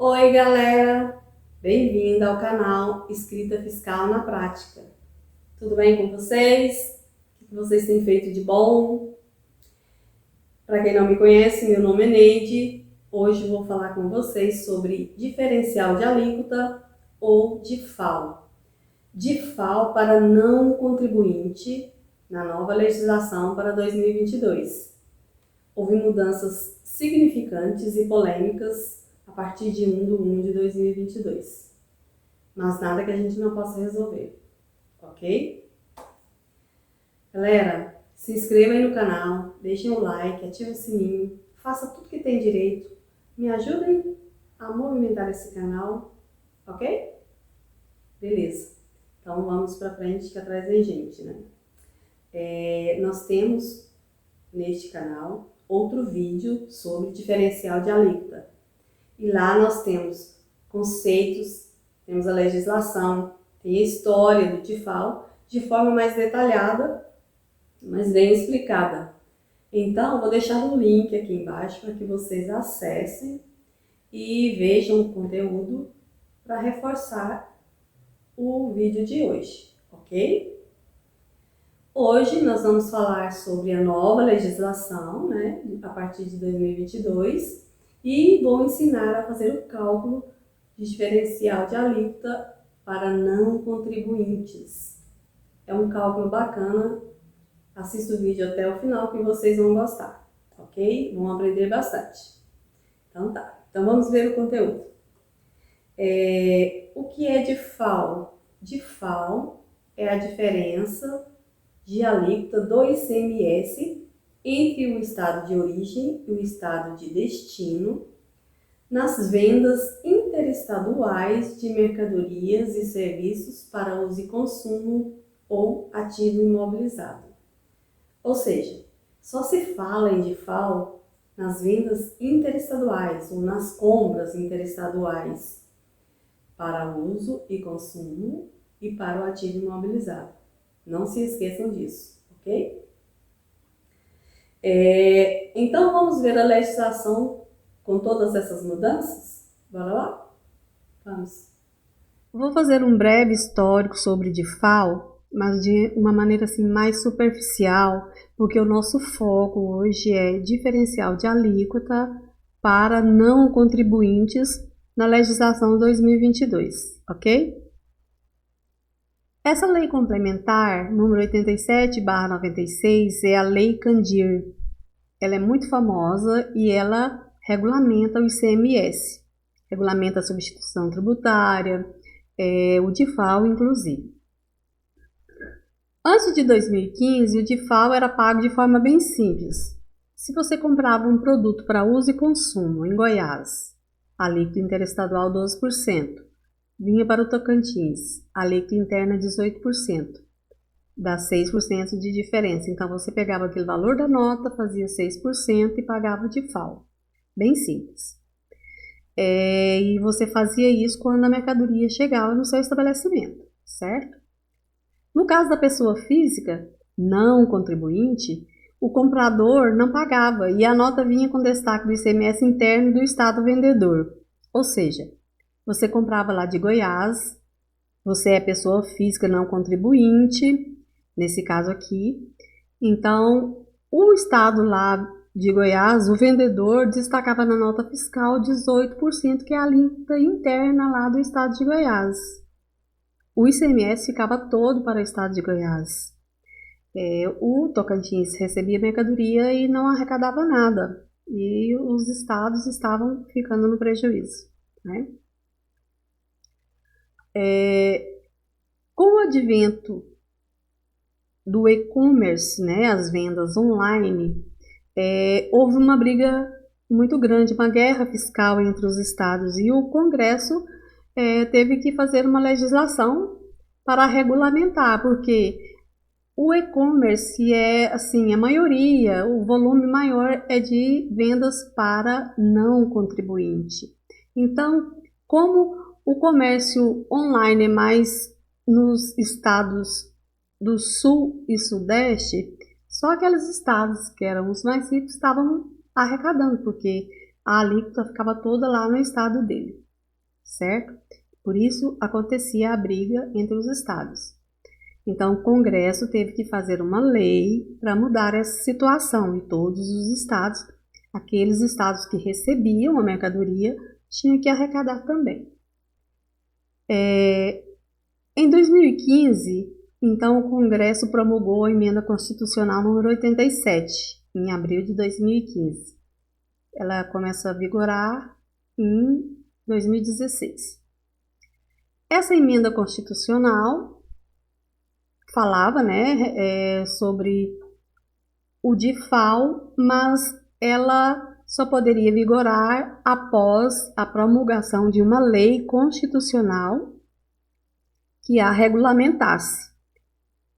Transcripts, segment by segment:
Oi, galera! Bem-vindo ao canal Escrita Fiscal na Prática. Tudo bem com vocês? O que vocês têm feito de bom? Para quem não me conhece, meu nome é Neide. Hoje vou falar com vocês sobre diferencial de alíquota ou DIFAL. DIFAL para não contribuinte na nova legislação para 2022. Houve mudanças significantes e polêmicas a partir de 1 de 2022. Mas nada que a gente não possa resolver, ok? Galera, se inscreva aí no canal, deixem o like, ative o sininho, faça tudo que tem direito. Me ajudem a movimentar esse canal, ok? Beleza. Então vamos pra frente que atrás vem gente, né? Nós temos neste canal outro vídeo sobre diferencial de alíquota. E lá nós temos conceitos, temos a legislação, tem a história do DIFAL de forma mais detalhada, mas bem explicada. Então, vou deixar o link aqui embaixo para que vocês acessem e vejam o conteúdo para reforçar o vídeo de hoje, ok? Hoje nós vamos falar sobre a nova legislação, né, a partir de 2022, e vou ensinar a fazer o cálculo de diferencial de alíquota para não contribuintes. É um cálculo bacana, assista o vídeo até o final que vocês vão gostar, ok? Vão aprender bastante. Então tá, então vamos ver o conteúdo. O que é DIFAL? DIFAL é a diferença de alíquota do ICMS entre o estado de origem e o estado de destino nas vendas interestaduais de mercadorias e serviços para uso e consumo ou ativo imobilizado. Ou seja, só se fala em DIFAL nas vendas interestaduais ou nas compras interestaduais para uso e consumo e para o ativo imobilizado. Não se esqueçam disso, ok? Então vamos ver a legislação com todas essas mudanças? Bora lá? Vamos. Vou fazer um breve histórico sobre DIFAL, mas de uma maneira assim mais superficial, porque o nosso foco hoje é diferencial de alíquota para não contribuintes na legislação 2022, ok? Essa lei complementar, número 87/96, é a Lei Candir. Ela é muito famosa e ela regulamenta o ICMS, regulamenta a substituição tributária, o DIFAL inclusive. Antes de 2015, o DIFAL era pago de forma bem simples. Se você comprava um produto para uso e consumo em Goiás, alíquota interestadual 12%, vinha para o Tocantins, alíquota interna 18%, dá 6% de diferença. Então você pegava aquele valor da nota, fazia 6% e pagava o DIFAL. Bem simples. E você fazia isso quando a mercadoria chegava no seu estabelecimento, certo? No caso da pessoa física, não contribuinte, o comprador não pagava e a nota vinha com destaque do ICMS interno do estado vendedor. Ou seja, você comprava lá de Goiás, você é pessoa física não contribuinte, nesse caso aqui. Então, o estado lá de Goiás, o vendedor destacava na nota fiscal 18%, que é a alíquota interna lá do estado de Goiás. O ICMS ficava todo para o estado de Goiás. O Tocantins recebia mercadoria e não arrecadava nada. E os estados estavam ficando no prejuízo, né? Com o advento do e-commerce, né, as vendas online, houve uma briga muito grande, uma guerra fiscal entre os estados e o Congresso teve que fazer uma legislação para regulamentar, porque o e-commerce assim, a maioria, o volume maior é de vendas para não contribuinte. Então, como o comércio online é mais nos estados do sul e sudeste, só aqueles estados que eram os mais ricos estavam arrecadando, porque a alíquota ficava toda lá no estado dele. certo? Por isso acontecia a briga entre os estados. Então, o Congresso teve que fazer uma lei para mudar essa situação e todos os estados, aqueles estados que recebiam a mercadoria, tinham que arrecadar também. Em 2015, então, o Congresso promulgou a Emenda Constitucional número 87, em abril de 2015. Ela começa a vigorar em 2016. Essa emenda constitucional falava, né, sobre o DIFAL, mas ela só poderia vigorar após a promulgação de uma lei constitucional que a regulamentasse.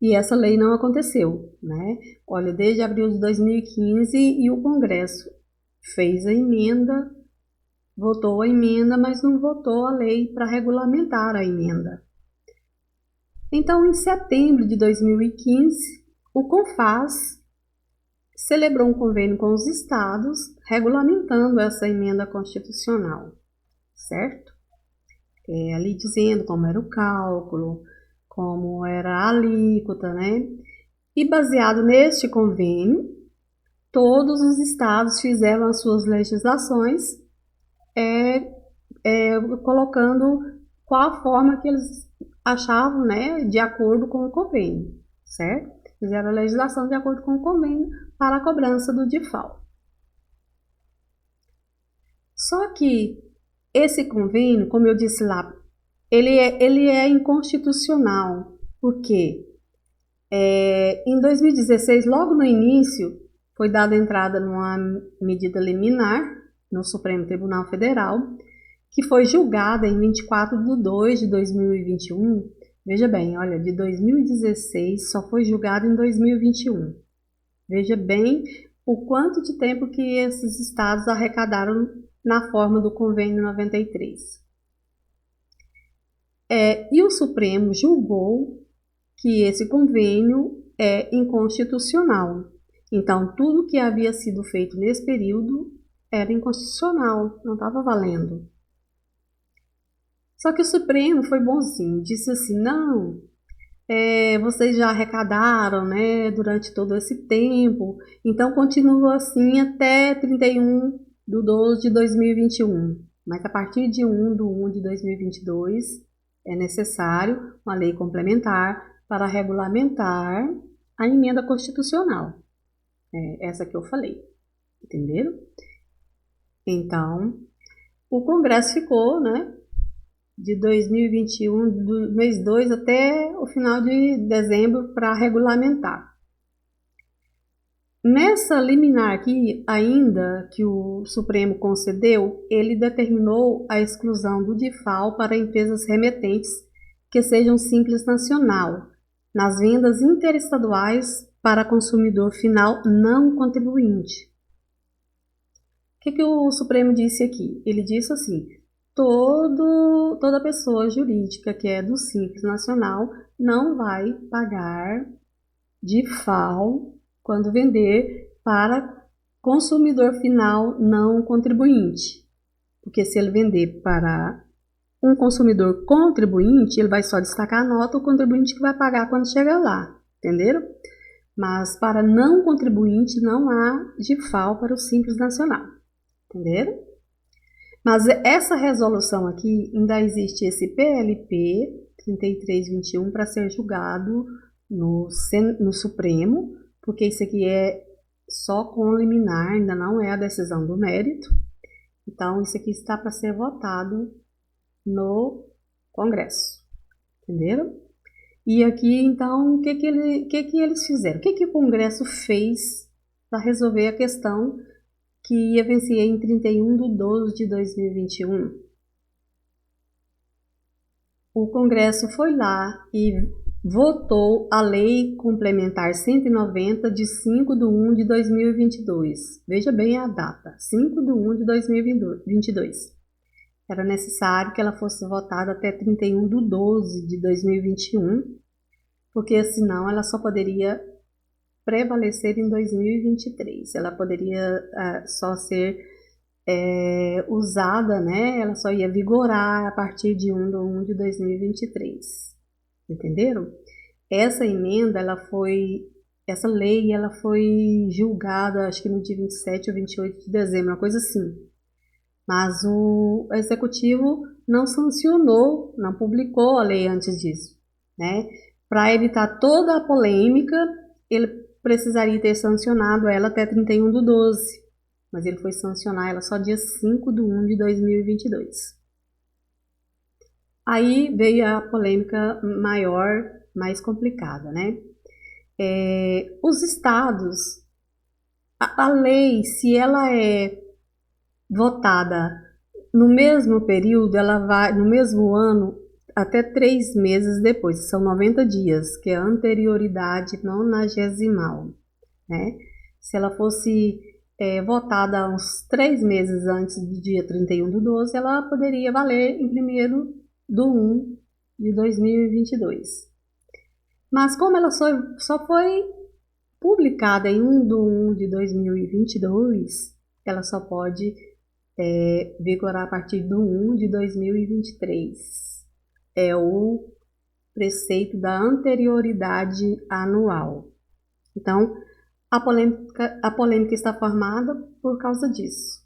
E essa lei não aconteceu, né? Olha, desde abril de 2015 e o Congresso fez a emenda, votou a emenda, mas não votou a lei para regulamentar a emenda. Então, em setembro de 2015, o CONFAS celebrou um convênio com os estados regulamentando essa emenda constitucional, certo? Ali dizendo como era o cálculo, como era a alíquota, né? E baseado neste convênio, todos os estados fizeram as suas legislações, colocando qual a forma que eles achavam, né, de acordo com o convênio, certo? Fizeram a legislação de acordo com o convênio para a cobrança do DIFAL. Só que esse convênio, como eu disse lá, ele é inconstitucional, porque em 2016, logo no início, foi dada entrada numa medida liminar no Supremo Tribunal Federal, que foi julgada em 24/2 de 2021. Veja bem, olha, de 2016 só foi julgado em 2021. Veja bem o quanto de tempo que esses estados arrecadaram na forma do convênio 93. E o Supremo julgou que esse convênio é inconstitucional. Então, tudo que havia sido feito nesse período era inconstitucional, não estava valendo. Só que o Supremo foi bonzinho, disse assim, não, vocês já arrecadaram, né, durante todo esse tempo, então continua assim até 31/12 de 2021. Mas a partir de 1/1 de 2022 é necessário uma lei complementar para regulamentar a emenda constitucional. Essa que eu falei, entenderam? Então, o Congresso ficou, né, de 2021, do mês 2 até o final de dezembro para regulamentar. Nessa liminar aqui, ainda que o Supremo concedeu, ele determinou a exclusão do DIFAL para empresas remetentes que sejam simples nacional, nas vendas interestaduais para consumidor final não contribuinte. O que o Supremo disse aqui? Ele disse assim, toda pessoa jurídica que é do Simples Nacional não vai pagar DIFAL quando vender para consumidor final não contribuinte. Porque se ele vender para um consumidor contribuinte, ele vai só destacar a nota, o contribuinte que vai pagar quando chegar lá, entenderam? Mas para não contribuinte não há DIFAL para o Simples Nacional, entenderam? Mas essa resolução aqui, ainda existe esse PLP 3321 para ser julgado no Supremo, porque isso aqui é só com liminar, ainda não é a decisão do mérito. Então, isso aqui está para ser votado no Congresso, entenderam? E aqui, então, o que eles fizeram? O que o Congresso fez para resolver a questão que ia vencer em 31/12 de 2021? O Congresso foi lá e votou a Lei Complementar 190 de 5/1 de 2022. Veja bem a data, 5/1 de 2022. Era necessário que ela fosse votada até 31/12 de 2021, porque senão ela só poderia prevalecer em 2023. Ela poderia só ser usada, né? Ela só ia vigorar a partir de 1 de 2023. Entenderam? Essa emenda, essa lei, ela foi julgada, acho que no dia 27 ou 28 de dezembro, uma coisa assim. Mas o executivo não sancionou, não publicou a lei antes disso, né? Para evitar toda a polêmica, ele precisaria ter sancionado ela até 31/12, mas ele foi sancionar ela só dia 5/1 de 2022. Aí veio a polêmica maior, mais complicada, né? Os estados, a lei, se ela é votada no mesmo período, ela vai, no mesmo ano, até 3 meses depois, são 90 dias, que é a anterioridade nonagesimal, né? Se ela fosse votada uns 3 meses antes do dia 31/12, ela poderia valer em 1º de 1 de 2022. Mas como ela só foi publicada em 1/1 de 2022, ela só pode vigorar a partir do 1 de 2023. É o preceito da anterioridade anual. Então, a polêmica está formada por causa disso.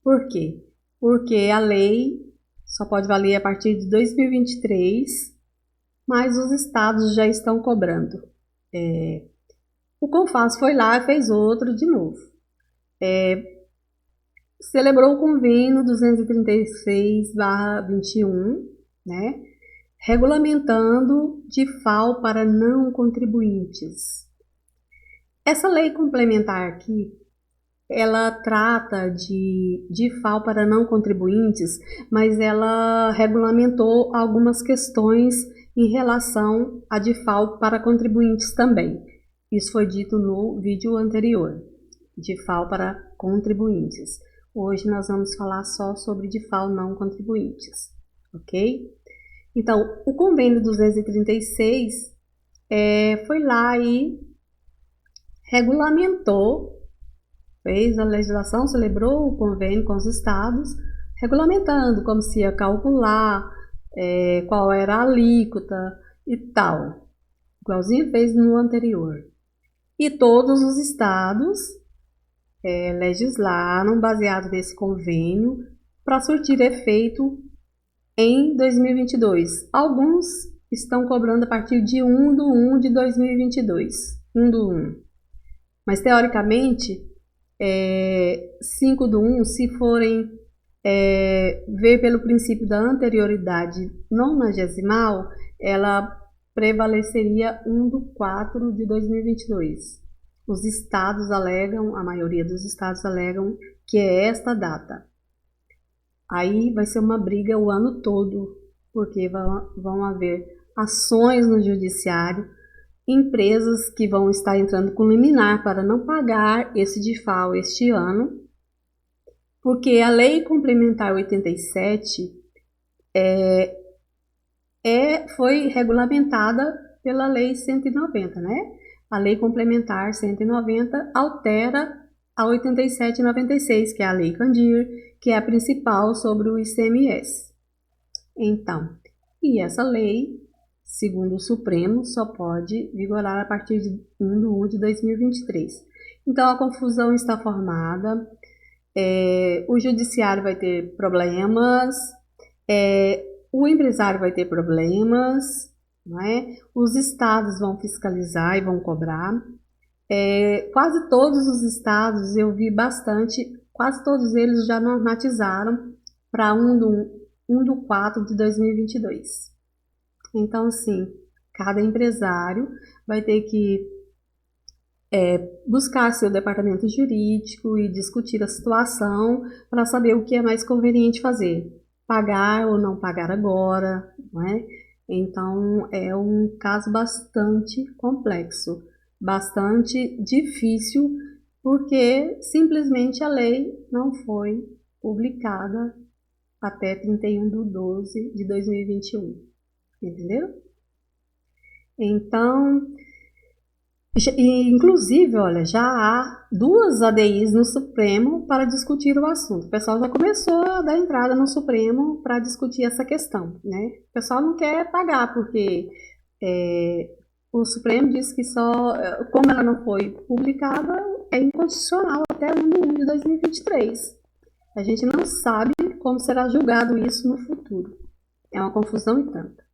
Por quê? Porque a lei só pode valer a partir de 2023, mas os estados já estão cobrando. O CONFAS foi lá e fez outro de novo. Celebrou o convênio 236/21, né, regulamentando DIFAL para não contribuintes. Essa lei complementar aqui, ela trata de DIFAL para não contribuintes, mas ela regulamentou algumas questões em relação a DIFAL para contribuintes também. Isso foi dito no vídeo anterior, DIFAL para contribuintes. Hoje nós vamos falar só sobre DIFAL não contribuintes, ok? Então, o convênio 236 foi lá e regulamentou, fez a legislação, celebrou o convênio com os estados, regulamentando como se ia calcular, qual era a alíquota e tal, igualzinho fez no anterior. E todos os estados legislaram baseado nesse convênio para surtir efeito em 2022. Alguns estão cobrando a partir de 1/1 de 2022. 1/1. Mas, teoricamente, 5/1, se forem ver pelo princípio da anterioridade nonagesimal, ela prevaleceria 1/4 de 2022. Os estados alegam, a maioria dos estados alegam que é esta data. Aí vai ser uma briga o ano todo, porque vão haver ações no judiciário, empresas que vão estar entrando com liminar para não pagar esse DIFAL este ano, porque a Lei Complementar 87 foi regulamentada pela Lei 190, né? A Lei Complementar 190 altera a 87 e 96, que é a Lei Candir, que é a principal sobre o ICMS. Então, e essa lei, segundo o Supremo, só pode vigorar a partir de 1/1 de 2023. Então, a confusão está formada, o judiciário vai ter problemas, o empresário vai ter problemas, não é? Os estados vão fiscalizar e vão cobrar. Quase todos os estados, eu vi bastante, quase todos eles já normatizaram para 1/4 de 2022. Então, assim, cada empresário vai ter que buscar seu departamento jurídico e discutir a situação para saber o que é mais conveniente fazer, pagar ou não pagar agora, não é? Então, é um caso bastante complexo, bastante difícil, porque simplesmente a lei não foi publicada até 31/12 de 2021, entenderam? Então, Inclusive, olha, já há duas ADIs no Supremo para discutir o assunto. O pessoal já começou a dar entrada no Supremo para discutir essa questão, né? O pessoal não quer pagar, porque o Supremo diz que só, como ela não foi publicada, é inconstitucional até 1 de 2023. A gente não sabe como será julgado isso no futuro. É uma confusão e tanta.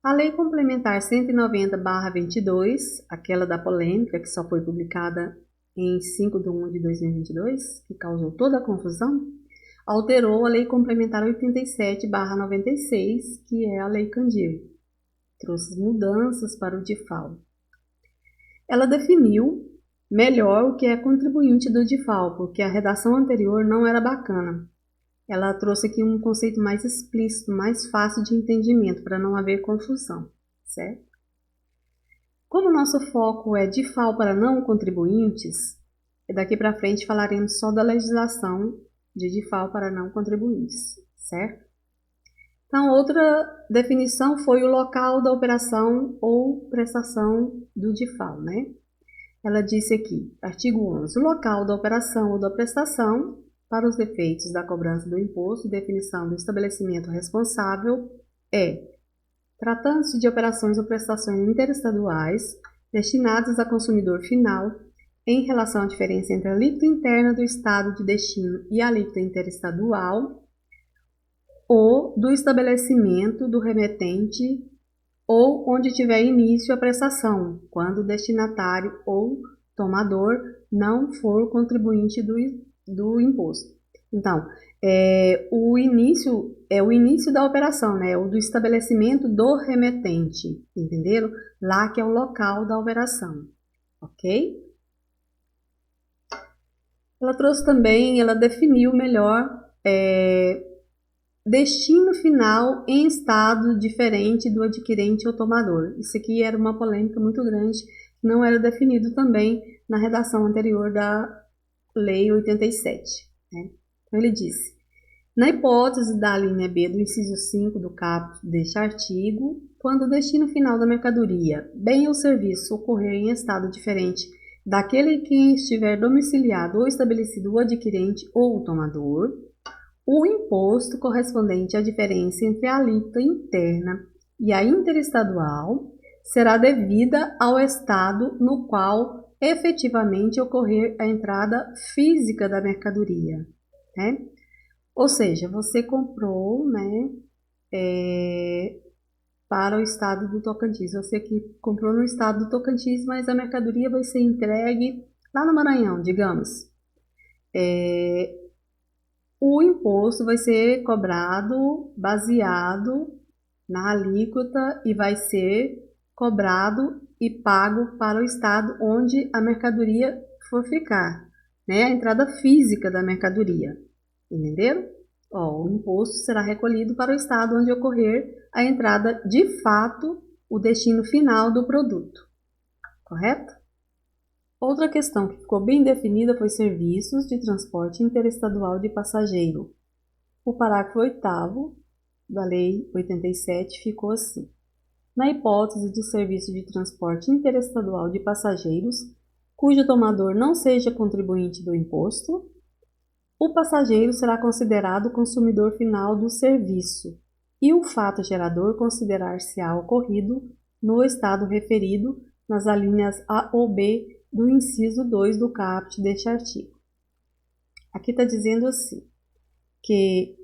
A Lei Complementar 190/22, aquela da polêmica, que só foi publicada em 5 de 1 de 2022, que causou toda a confusão, alterou a Lei Complementar 87/96, que é a Lei Candir. Trouxe mudanças para o DIFAL. Ela definiu melhor o que é contribuinte do DIFAL, porque a redação anterior não era bacana. Ela trouxe aqui um conceito mais explícito, mais fácil de entendimento, para não haver confusão, certo? Como o nosso foco é DIFAL para não contribuintes, daqui para frente falaremos só da legislação de DIFAL para não contribuintes, certo? Então, outra definição foi o local da operação ou prestação do DIFAL, né? Ela disse aqui, artigo 11, o local da operação ou da prestação para os efeitos da cobrança do imposto e definição do estabelecimento responsável é, tratando-se de operações ou prestações interestaduais destinadas a consumidor final em relação à diferença entre a alíquota interna do estado de destino e a alíquota interestadual ou do estabelecimento do remetente ou onde tiver início a prestação, quando o destinatário ou tomador não for contribuinte do imposto. Então, o início da operação, né? O do estabelecimento do remetente, entenderam? Lá que é o local da operação, ok? Ela trouxe também, ela definiu melhor destino final em estado diferente do adquirente ou tomador. Isso aqui era uma polêmica muito grande, não era definido também na redação anterior da Lei 87. Né? Então, ele disse, na hipótese da linha B do inciso 5 do caput deste artigo, quando o destino final da mercadoria, bem ou serviço ocorrer em estado diferente daquele em quem estiver domiciliado ou estabelecido o adquirente ou o tomador, o imposto correspondente à diferença entre a alíquota interna e a interestadual será devida ao estado no qual efetivamente ocorrer a entrada física da mercadoria, né? Ou seja, você comprou, né, para o estado do Tocantins. Você que comprou no estado do Tocantins, mas a mercadoria vai ser entregue lá no Maranhão, digamos. O imposto vai ser cobrado baseado na alíquota e vai ser cobrado e pago para o estado onde a mercadoria for ficar, né? A entrada física da mercadoria, entenderam? O imposto será recolhido para o estado onde ocorrer a entrada de fato, o destino final do produto, correto? Outra questão que ficou bem definida foi serviços de transporte interestadual de passageiro. O parágrafo 8º da Lei 87 ficou assim. Na hipótese de serviço de transporte interestadual de passageiros, cujo tomador não seja contribuinte do imposto, o passageiro será considerado consumidor final do serviço e o fato gerador considerar-se-á ocorrido no estado referido nas alíneas A ou B do inciso 2 do caput deste artigo. Aqui está dizendo assim, que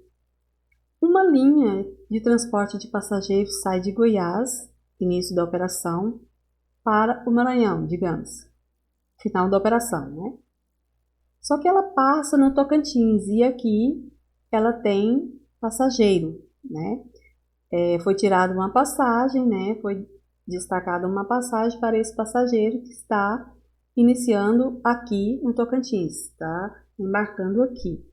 uma linha de transporte de passageiros sai de Goiás, início da operação, para o Maranhão, digamos, final da operação, né? Só que ela passa no Tocantins e aqui ela tem passageiro, né? Foi tirada uma passagem, né? Foi destacada uma passagem para esse passageiro que está iniciando aqui no Tocantins, está embarcando aqui.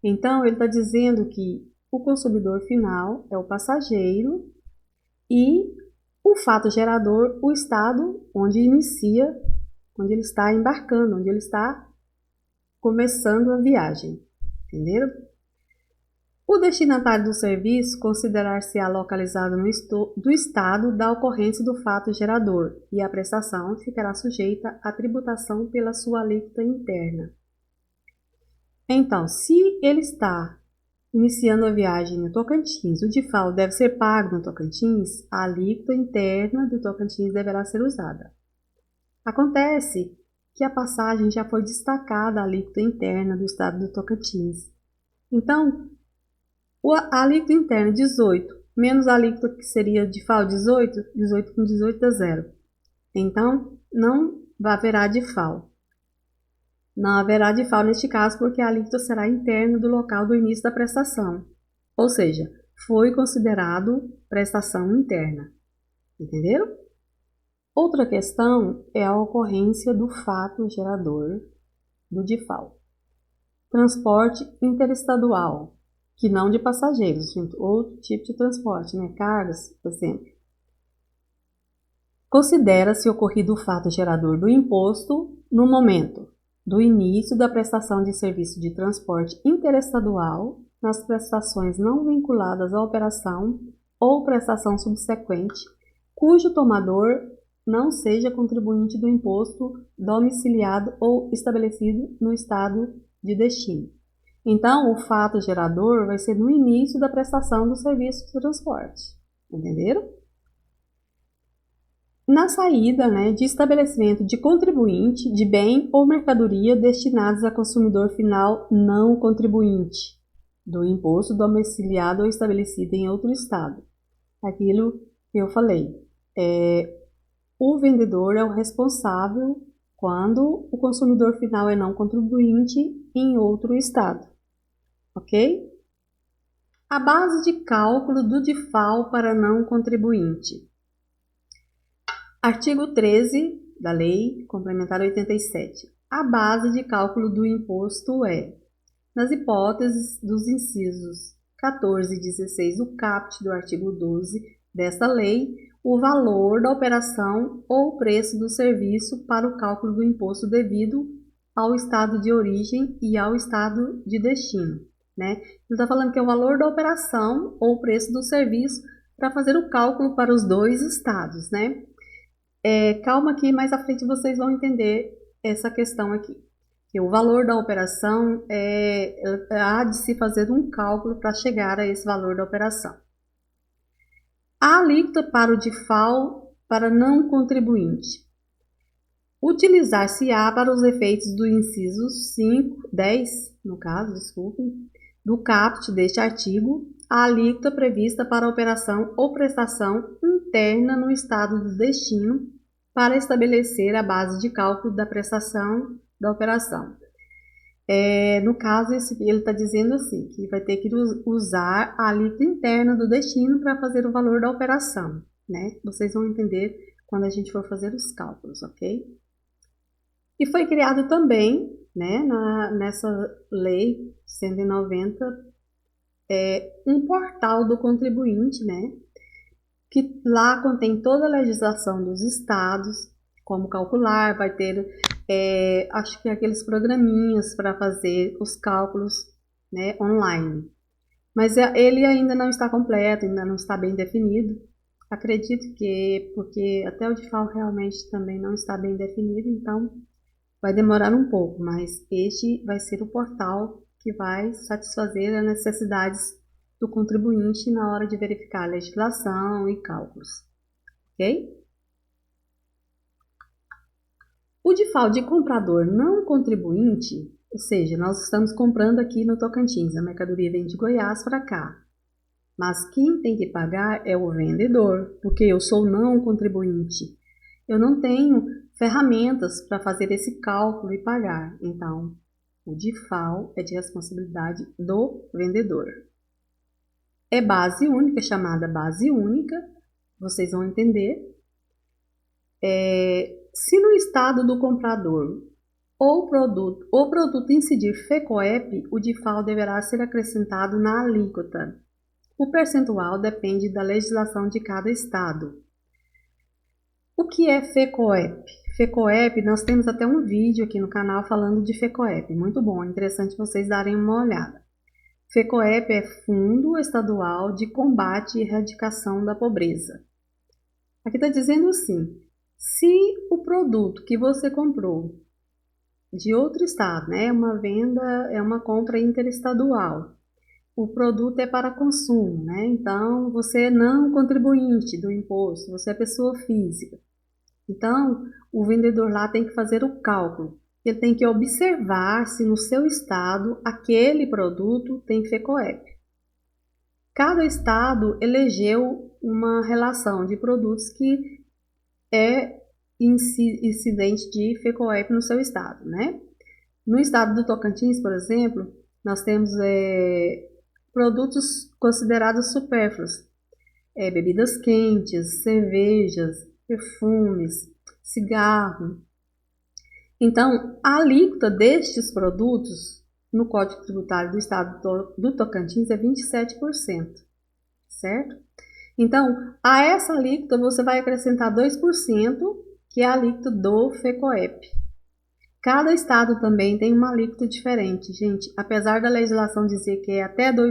Então, ele está dizendo que o consumidor final é o passageiro e o fato gerador, o estado onde inicia, onde ele está embarcando, onde ele está começando a viagem, entenderam? O destinatário do serviço considerar-se-á localizado do estado da ocorrência do fato gerador e a prestação ficará sujeita à tributação pela sua alíquota interna. Então, se ele está iniciando a viagem no Tocantins, o DIFAL deve ser pago no Tocantins, a alíquota interna do Tocantins deverá ser usada. Acontece que a passagem já foi destacada a alíquota interna do estado do Tocantins. Então, a alíquota interna 18, menos a alíquota que seria DIFAL 18, 18 com 18 dá 0. Então, não haverá DIFAL. Não haverá DIFAL neste caso porque a alíquota será interna do local do início da prestação. Ou seja, foi considerado prestação interna. Entenderam? Outra questão é a ocorrência do fato gerador do DIFAL. Transporte interestadual, que não de passageiros, outro tipo de transporte, né? Cargas, por exemplo. Considera-se ocorrido o fato gerador do imposto no momento do início da prestação de serviço de transporte interestadual nas prestações não vinculadas à operação ou prestação subsequente, cujo tomador não seja contribuinte do imposto domiciliado ou estabelecido no estado de destino. Então, o fato gerador vai ser no início da prestação do serviço de transporte. Entenderam? Na saída, de estabelecimento de contribuinte de bem ou mercadoria destinados a consumidor final não contribuinte do imposto domiciliado ou estabelecido em outro estado. Aquilo que eu falei. O vendedor é o responsável quando o consumidor final é não contribuinte em outro estado. Ok? A base de cálculo do DIFAL para não contribuinte. Artigo 13 da Lei Complementar 87. A base de cálculo do imposto é, nas hipóteses dos incisos 14 e 16 do caput do artigo 12 desta lei, o valor da operação ou preço do serviço para o cálculo do imposto devido ao estado de origem e ao estado de destino. Ele está falando que é o valor da operação ou preço do serviço para fazer o cálculo para os dois estados. Calma que mais à frente vocês vão entender essa questão aqui. Que o valor da operação há de se fazer um cálculo para chegar a esse valor da operação. A alíquota para o DIFAL para não contribuinte. Utilizar-se-á para os efeitos do inciso 10, no caso, desculpem, do caput deste artigo, a alíquota prevista para a operação ou prestação interna no estado de destino para estabelecer a base de cálculo da prestação da operação. No caso, ele está dizendo assim, que vai ter que usar a alíquota interna do destino para fazer o valor da operação. Vocês vão entender quando a gente for fazer os cálculos, ok? E foi criado também, nessa lei 190, um portal do contribuinte, que lá contém toda a legislação dos estados, como calcular, vai ter, acho que aqueles programinhas para fazer os cálculos, online. Mas ele ainda não está completo, ainda não está bem definido. Acredito que, porque até o DIFAL realmente também não está bem definido, então vai demorar um pouco, mas este vai ser o portal que vai satisfazer as necessidades do contribuinte na hora de verificar a legislação e cálculos. Ok? O DIFAL de comprador não contribuinte, ou seja, nós estamos comprando aqui no Tocantins, a mercadoria vem de Goiás para cá. Mas quem tem que pagar é o vendedor, porque eu sou não contribuinte. Eu não tenho ferramentas para fazer esse cálculo e pagar. Então, o DIFAL é de responsabilidade do vendedor. É base única, chamada base única, vocês vão entender. Se no estado do comprador o produto incidir FECOEP, o DIFAL deverá ser acrescentado na alíquota. O percentual depende da legislação de cada estado. O que é FECOEP? FECOEP, nós temos até um vídeo aqui no canal falando de FECOEP. Muito bom, é interessante vocês darem uma olhada. FECOEP é Fundo Estadual de Combate e Erradicação da Pobreza. Aqui está dizendo assim, se o produto que você comprou de outro estado, né, é uma compra interestadual, o produto é para consumo, né, então você é não contribuinte do imposto, você é pessoa física. Então, o vendedor lá tem que fazer o cálculo. Ele tem que observar se no seu estado aquele produto tem FECOEP. Cada estado elegeu uma relação de produtos que é incidente de FECOEP no seu estado, né? No estado do Tocantins, por exemplo, nós temos produtos considerados supérfluos, bebidas quentes, cervejas, perfumes, cigarro. Então, a alíquota destes produtos no Código Tributário do Estado do Tocantins é 27%, certo? Então, a essa alíquota você vai acrescentar 2%, que é a alíquota do FECOEP. Cada estado também tem uma alíquota diferente, gente. Apesar da legislação dizer que é até 2%,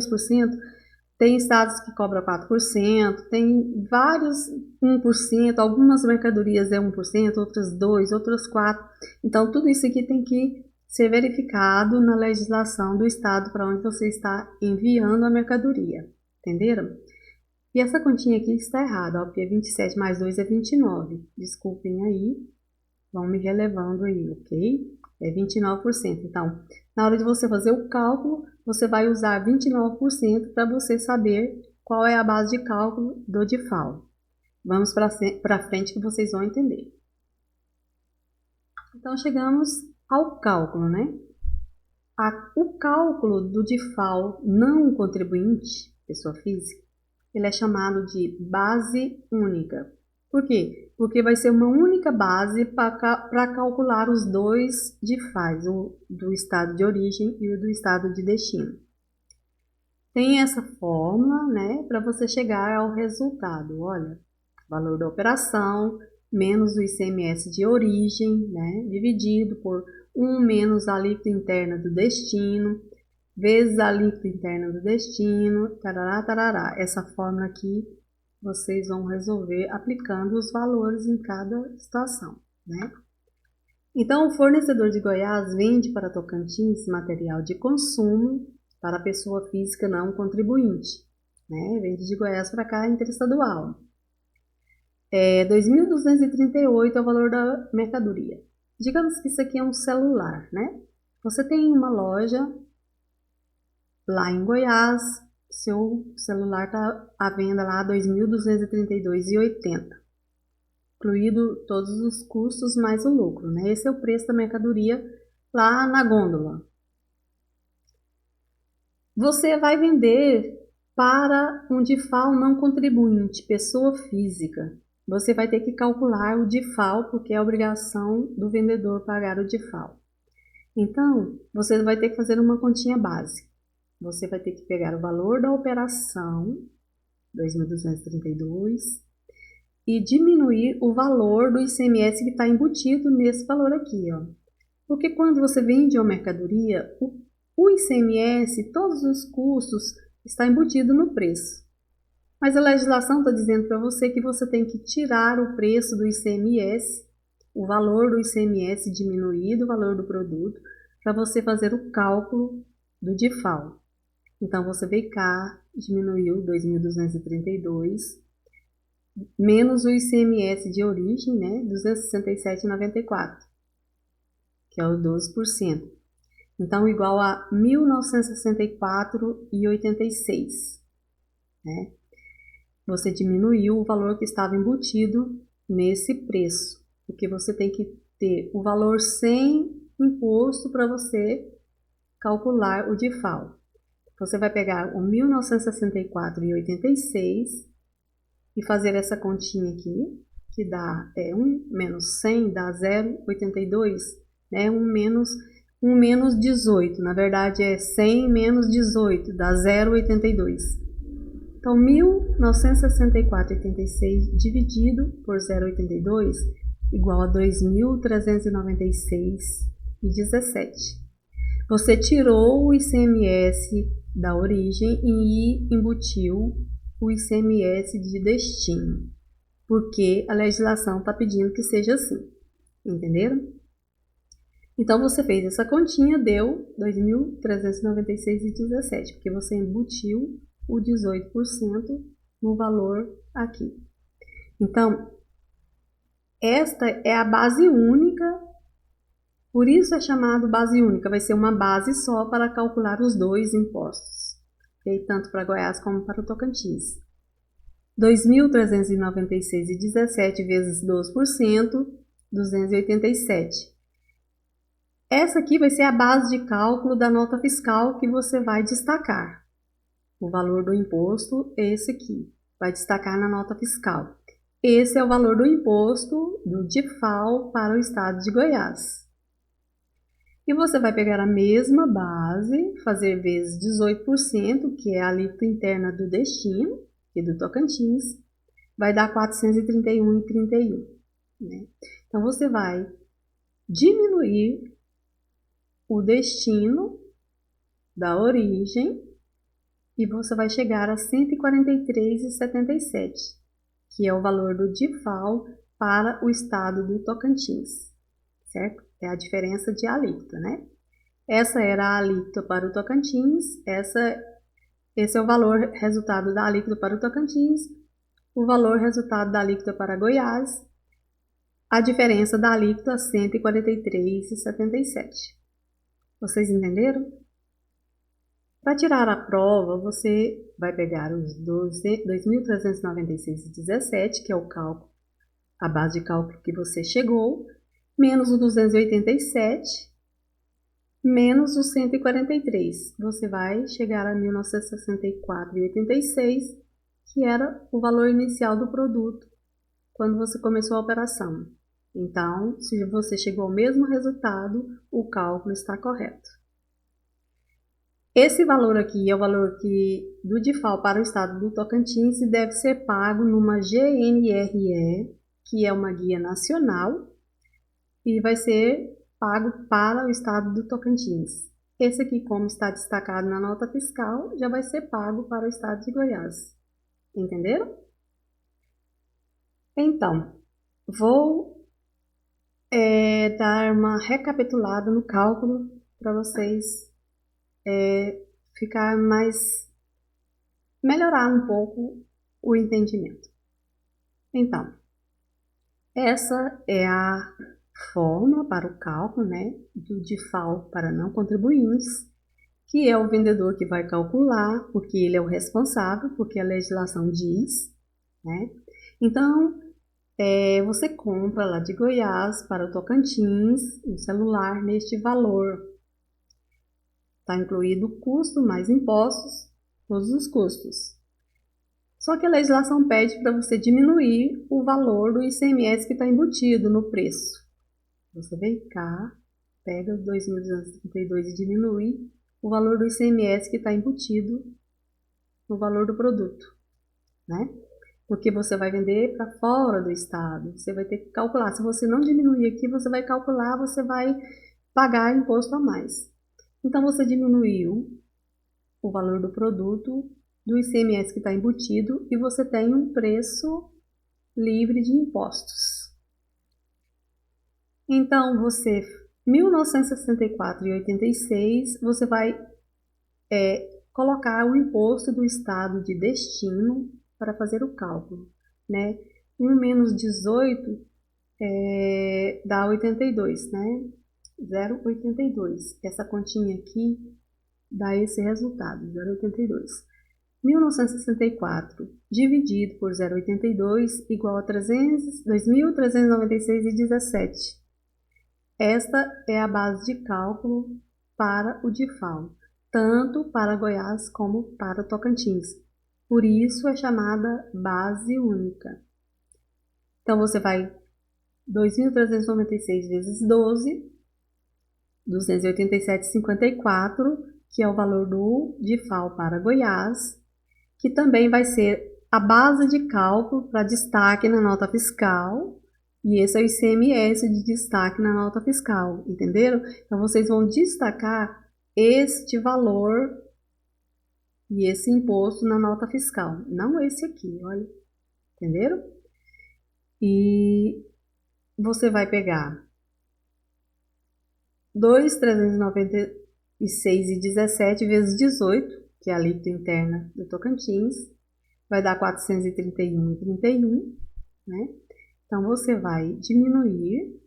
tem estados que cobram 4%, tem vários 1%, algumas mercadorias é 1%, outras 2%, outras 4%. Então, tudo isso aqui tem que ser verificado na legislação do estado para onde você está enviando a mercadoria. Entenderam? E essa continha aqui está errada, ó, porque 27 mais 2 é 29. Desculpem aí, vão me relevando aí, ok? É 29%. Então, na hora de você fazer o cálculo, você vai usar 29% para você saber qual é a base de cálculo do DIFAL. Vamos para frente que vocês vão entender. Então, chegamos ao cálculo, né? O cálculo do DIFAL não contribuinte, pessoa física, ele é chamado de base única. Por quê? Porque vai ser uma única base para calcular os dois DIFALs, o do estado de origem e o do estado de destino. Tem essa fórmula, né, para você chegar ao resultado. Olha, valor da operação menos o ICMS de origem, né, dividido por 1 menos a alíquota interna do destino, vezes a alíquota interna do destino, tarará, tarará. Essa fórmula aqui vocês vão resolver aplicando os valores em cada situação, né? Então, o fornecedor de Goiás vende para Tocantins material de consumo para pessoa física não contribuinte, né? Vende de Goiás para cá interestadual. 2.238 é o valor da mercadoria. Digamos que isso aqui é um celular, né? Você tem uma loja lá em Goiás, seu celular está à venda lá R$ 2.232,80, incluído todos os custos mais o lucro, né? Esse é o preço da mercadoria lá na gôndola. Você vai vender para um DIFAL não contribuinte, pessoa física. Você vai ter que calcular o DIFAL, porque é a obrigação do vendedor pagar o DIFAL. Então, você vai ter que fazer uma continha básica. Você vai ter que pegar o valor da operação, 2.232, e diminuir o valor do ICMS que está embutido nesse valor aqui, ó. Porque quando você vende uma mercadoria, o ICMS, todos os custos, está embutido no preço. Mas a legislação está dizendo para você que você tem que tirar o preço do ICMS, o valor do ICMS diminuído, o valor do produto, para você fazer o cálculo do DIFAL. Então, você veio cá, diminuiu 2.232, menos o ICMS de origem, né, 267,94, que é o 12%. Então, igual a 1.964,86, né? Você diminuiu o valor que estava embutido nesse preço, porque você tem que ter o valor sem imposto para você calcular o DIFAL. Você vai pegar o 1.964,86 e fazer essa continha aqui, que dá 1 menos 100 dá 0,82, né? 1 menos 18, na verdade é 100 menos 18, dá 0,82. Então, 1.964,86 dividido por 0,82 igual a 2.396,17. Você tirou o ICMS da origem e embutiu o ICMS de destino, porque a legislação está pedindo que seja assim, entenderam? Então, você fez essa continha, deu R$ 2.396,17, porque você embutiu o 18% no valor aqui. Então, esta é a base única, por isso é chamado base única, vai ser uma base só para calcular os dois impostos, okay? Tanto para Goiás como para o Tocantins. R$ 2.396,17 vezes 12%, 287. Essa aqui vai ser a base de cálculo da nota fiscal que você vai destacar. O valor do imposto é esse aqui, vai destacar na nota fiscal. Esse é o valor do imposto do DIFAL para o estado de Goiás. E você vai pegar a mesma base, fazer vezes 18%, que é a alíquota interna do destino, e do Tocantins, vai dar 431,31. Né? Então, você vai diminuir o destino da origem e você vai chegar a 143,77, que é o valor do DIFAL para o estado do Tocantins, certo? É a diferença de alíquota, né? Essa era a alíquota para o Tocantins, esse é o valor resultado da alíquota para o Tocantins, o valor resultado da alíquota para Goiás, a diferença da alíquota 143,77. Vocês entenderam? Para tirar a prova, você vai pegar os 2.396,17, que é o cálculo, a base de cálculo que você chegou, menos o 287, menos o 143. Você vai chegar a 1.964,86, que era o valor inicial do produto quando você começou a operação. Então, se você chegou ao mesmo resultado, o cálculo está correto. Esse valor aqui é o valor do DIFAL para o estado do Tocantins e deve ser pago numa GNRE, que é uma guia nacional, e vai ser pago para o estado do Tocantins. Esse aqui, como está destacado na nota fiscal, já vai ser pago para o estado de Goiás. Entenderam? Então, vou dar uma recapitulada no cálculo para vocês melhorar um pouco o entendimento. Então, essa é a forma para o cálculo, né, do DIFAL para não contribuintes, que é o vendedor que vai calcular, porque ele é o responsável, porque a legislação diz, né? Então, você compra lá de Goiás para o Tocantins um celular neste valor. Está incluído o custo mais impostos, todos os custos. Só que a legislação pede para você diminuir o valor do ICMS que está embutido no preço. Você vem cá, pega os 2.232 e diminui o valor do ICMS que está embutido no valor do produto, né? Porque você vai vender para fora do estado, você vai ter que calcular. Se você não diminuir aqui, você vai calcular, você vai pagar imposto a mais. Então, você diminuiu o valor do produto, do ICMS que está embutido, e você tem um preço livre de impostos. Então, você, 1.964,86, você vai colocar o imposto do estado de destino para fazer o cálculo, né? 1 menos 18 dá 82, né? 0,82. Essa continha aqui dá esse resultado, 0,82. 1.964 dividido por 0,82 igual a 2.396,17. Esta é a base de cálculo para o DIFAL, tanto para Goiás como para o Tocantins. Por isso é chamada base única. Então, você vai 2.396 vezes 12, 287,54, que é o valor do DIFAL para Goiás, que também vai ser a base de cálculo para destaque na nota fiscal, e esse é o ICMS de destaque na nota fiscal, entenderam? Então, vocês vão destacar este valor e esse imposto na nota fiscal, não esse aqui, olha, entenderam? E você vai pegar 2.396,17 vezes 18, que é a alíquota interna do Tocantins, vai dar 431,31, né? Então, você vai diminuir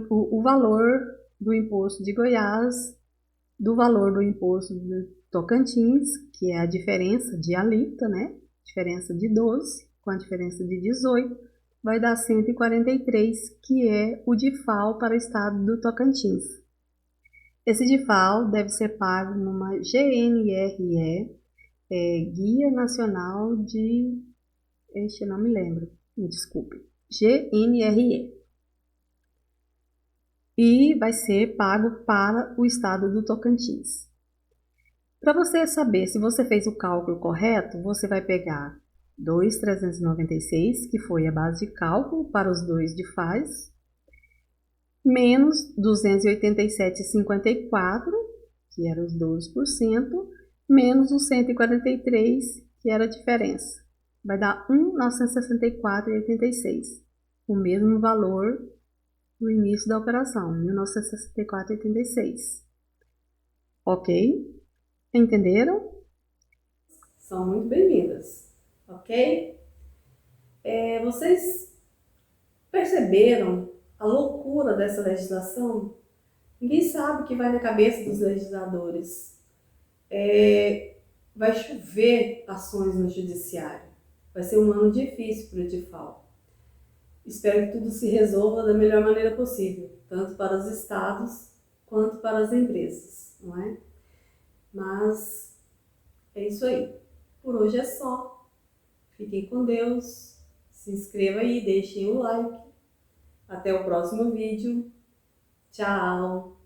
o valor do imposto de Goiás do valor do imposto do Tocantins, que é a diferença de alíquota, né? Diferença de 12 com a diferença de 18, vai dar 143, que é o DIFAL para o estado do Tocantins. Esse DIFAL deve ser pago numa GNRE, Guia Nacional de... Este eu não me lembro, me desculpe. GNRE. E vai ser pago para o estado do Tocantins. Para você saber se você fez o cálculo correto, você vai pegar 2.396, que foi a base de cálculo para os dois DIFALs, menos 287,54, que era os 12%, menos os 143, que era a diferença. Vai dar 1.964,86, o mesmo valor no início da operação, 1.964,86. Ok? Entenderam? São muito bem-vindas, ok? Vocês perceberam a loucura dessa legislação? Ninguém sabe o que vai na cabeça dos legisladores. Vai chover ações no judiciário. Vai ser um ano difícil para o DIFAL. Espero que tudo se resolva da melhor maneira possível, tanto para os estados quanto para as empresas, não é? Mas é isso aí. Por hoje é só. Fiquem com Deus. Se inscreva aí, deixem o like. Até o próximo vídeo. Tchau!